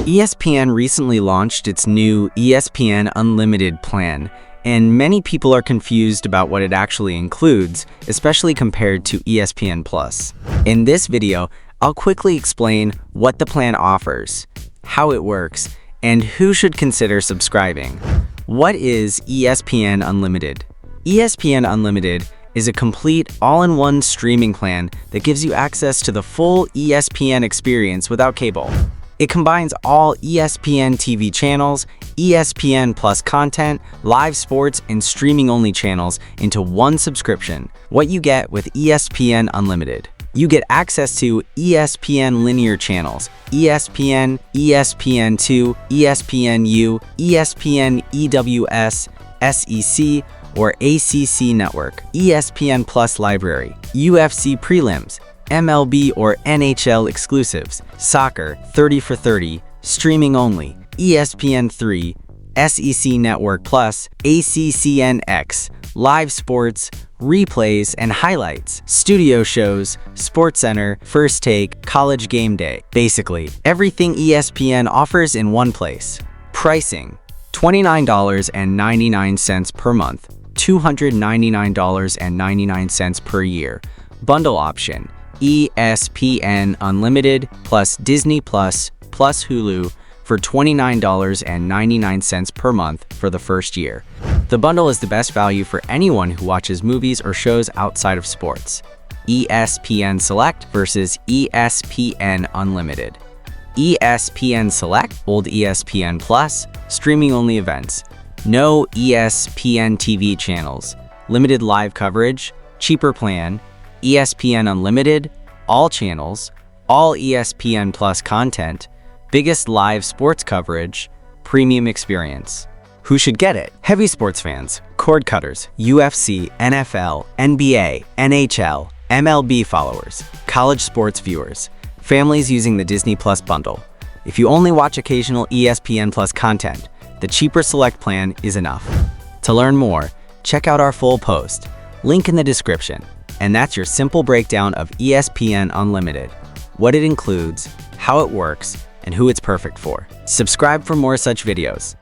ESPN recently launched its new ESPN Unlimited plan, and many people are confused about what it actually includes, especially compared to ESPN Plus. In this video, I'll quickly explain what the plan offers, how it works, and who should consider subscribing. What is ESPN Unlimited? ESPN Unlimited is a complete all-in-one streaming plan that gives you access to the full ESPN experience without cable. It combines all ESPN TV channels, ESPN Plus content, live sports, and streaming-only channels into one subscription. What you get with ESPN Unlimited: you get access to ESPN linear channels, ESPN, ESPN2, ESPNU, ESPN EWS, SEC, or ACC network, ESPN Plus library, UFC prelims, MLB or NHL exclusives, soccer, 30 for 30, streaming only, ESPN3, SEC Network Plus, ACCNX, live sports, replays and highlights, studio shows, SportsCenter, First Take, College Game Day. Basically, everything ESPN offers in one place. Pricing: $29.99 per month, $299.99 per year. Bundle option: ESPN Unlimited plus Disney Plus plus Hulu for $29.99 per month for the first year. The bundle is the best value for anyone who watches movies or shows outside of sports. ESPN Select versus ESPN Unlimited. ESPN Select, old ESPN Plus, streaming-only events. No ESPN TV channels. Limited live coverage. Cheaper plan. ESPN Unlimited, all channels, all ESPN Plus content, biggest live sports coverage, premium experience. Who should get it? Heavy sports fans, cord cutters, UFC, NFL, NBA, NHL, MLB followers, college sports viewers, families using the Disney Plus bundle. If you only watch occasional ESPN Plus content, the cheaper Select plan is enough. To learn more, check out our full post, link in the description. And that's your simple breakdown of ESPN Unlimited, what it includes, how it works, and who it's perfect for. Subscribe for more such videos.